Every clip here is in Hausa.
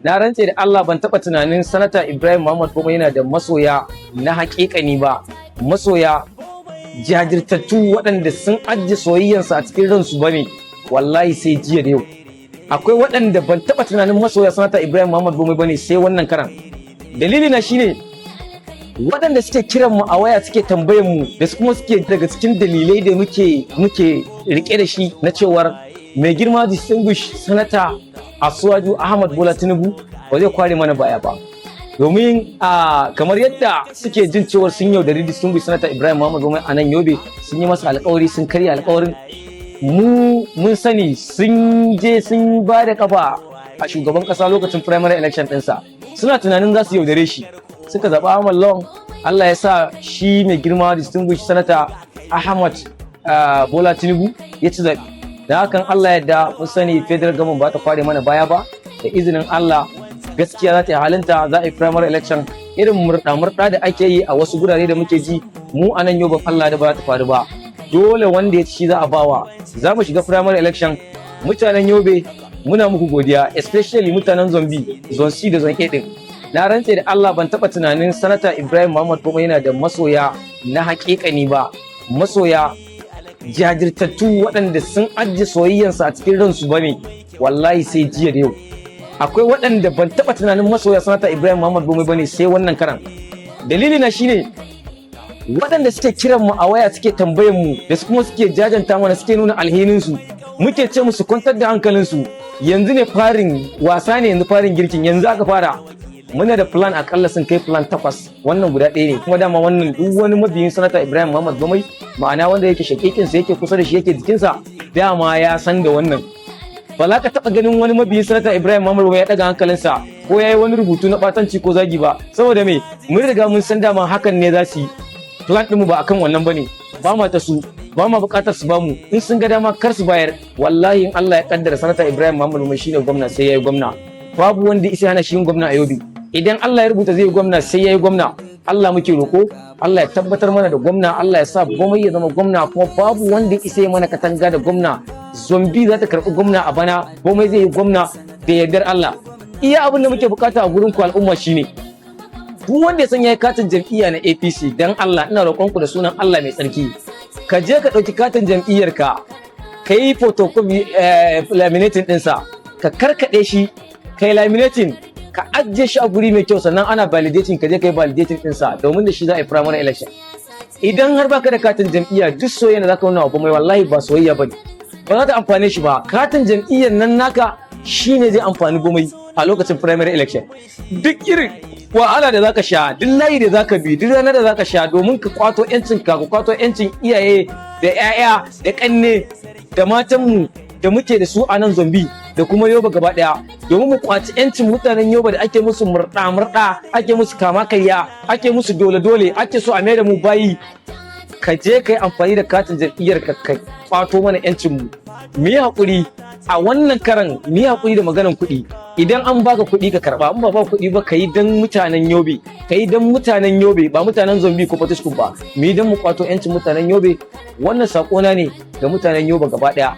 na rantse da Allah ban taɓa tunanin sanata Ibrahim Muhammad kuma yana da masoya na haƙiƙani ba, masoya jajirtattu waɗanda sun ajiye soyayyansu a cikin ransu bane, wallahi sai jiya da yau. Akwai waɗanda ban taɓa tunanin masoya sanata Ibrahim Muhammad Bomai bane sai wannan karan. Dalili na shine waɗanda suke kiran mu a waya suke tambayar mu da kuma suke daga cikin dalilai da muke rike da shi na cewar mai girma distinguish sanata Asuwaju Ahmad Bola Tinubu ba zai kware mana baya ba. Domin kamar yadda suke jin cewar sun yaudari distinguish sanata Ibrahim Muhammad Bomai a nan Yobe, sun yi masa alƙawari, sun karya alƙawarin. Mun sani sun je sun ba da kafa a shugaban ƙasa lokacin primary election ɗinsa, suna tunanin za su yaudare shi, suka zaɓa Ahmad Lawan. Allah ya sa shi mai girma distinguish sanata Ahmad Bola Tinubu ya ci zaɓe. Da hakan Allah yadda mun sani federal government ba ta kware mana baya ba, da izinin Allah gaskiya za ta yi halinta, za a yi primary election irin murɗa da ake yi a wasu gurare da muke ji mu a nan Yobe. Allah da ba ta faru ba, dole wanda ya ci za a bawa. Za mu shiga primary election. Mutanen Yobe muna muku godiya, especially mutanen Zombi, Zone C da Zone A din. Na rantse da Allah ban taɓa tunanin sanata Ibrahim Muhammad kuma yana da masoya na haƙiƙani ba, masoya jajirtattu waɗanda sun ajiye soyayyansu a cikin ransu bane, wallahi sai jiya da yau. Akwai waɗanda ban taɓa tunanin masoya sanata Ibrahim Muhammad Bomai bane sai wannan karan. Dalili na shine waɗanda suke kiran mu a waya suke tambayar mu da kuma suke jajanta mana, suke nuna alhininsu, muke ce musu kwantar da hankalinsu. Yanzu ne farin wasa ne, yanzu farin girkin yanzu aka fara. Muna da plan akalla sun kai plan 8, wannan guda ɗaya ne, kuma dama wannan duk wani mabiyin sanata Ibrahim Muhammad Bomai, ma'ana wanda yake shakikinsa yake kusa da shi yake jikinsa, dama ya san da wannan. Ba za ka taɓa ganin wani mabiyin sanata Ibrahim Muhammad Bomai ya ɗaga hankalinsa ko ya yi wani rubutu na ɓatanci ko zagi ba, saboda me mun riga mun san dama hakan ne za su yi. Plan ɗinmu ba akan wannan bane, ba ma ta su, ba ma buƙatar su bamu, in sun ga dama kar su bayar. Wallahi in Allah ya kaddara sanata Ibrahim Muhammad Bomai shine gwamna sai ya yi gwamna, babu wanda isa hana shi yin gwamna a Yobe. Idan Allah ya rubuta zai yi gwamna sai ya yi gwamna. Allah muke roko, Allah ya tabbatar mana da gwamna, Allah ya sa Bomai ya zama gwamna, kuma babu wanda isa ya mana katanga da gwamna. Zombi za ta karɓi gwamna a bana, Bomai zai yi gwamna da yardar Allah. Iya abin da muke bukata a gurin ku al'umma shine duk wanda ya san yayi katin jam'iyya na APC, dan Allah ina roƙon ku da sunan Allah mai tsarki, ka je ka ɗauki katin jam'iyyarka, ka yi photocopy laminating ɗinsa, ka karkaɗe shi, ka yi laminating, ka ajiye shi a guri mai kyau, sannan ana validating, ka je ka yi validating ɗinsa, domin da shi za a yi primary election. Idan har baka da katin jam'iyya, duk soyayya da zaka nuna wa Bomai wallahi ba soyayya bane, ba za ta amfane shi ba. Katin jam'iyyar nan naka shine zai amfani Bomai a lokacin primary election. Duk irin wahala da zaka sha, duk layi da zaka bi, duk ranar da zaka sha domin ka kwato yancin ka kwato yancin iyaye da 'ya'ya da kanne da matanmu da muke da su a nan Zombi da kuma Yobe gaba daya, domin mu kwaci yancin mutanen Yobe da ake musu murɗa, ake musu kama karya, ake musu dole, ake so a mai da mu bayi. Ka je ka yi amfani da katin jam'iyyar ka kwato mana yancin mu. Mu yi haƙuri a wannan karan, mu yi haƙuri da maganan kuɗi. Idan an baka kuɗi ka karɓa, in ba kuɗi ba ka yi dan mutanen Yobe, ka yi dan mutanen Yobe, ba mutanen Zombi ko Fatiskum ba. Mu yi dan mu kwato yancin mutanen Yobe. Wannan saƙona ne ga mutanen Yobe gaba ɗaya.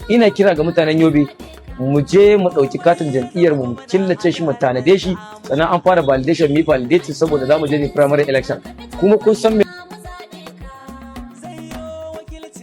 Ina kira ga mutanen Yobe, mu je mu ɗauki katin jam'iyyar mu killace shi, mu tanade shi, sannan an fara validation, mu yi validation saboda za mu je ne primary election. Kuma kun san me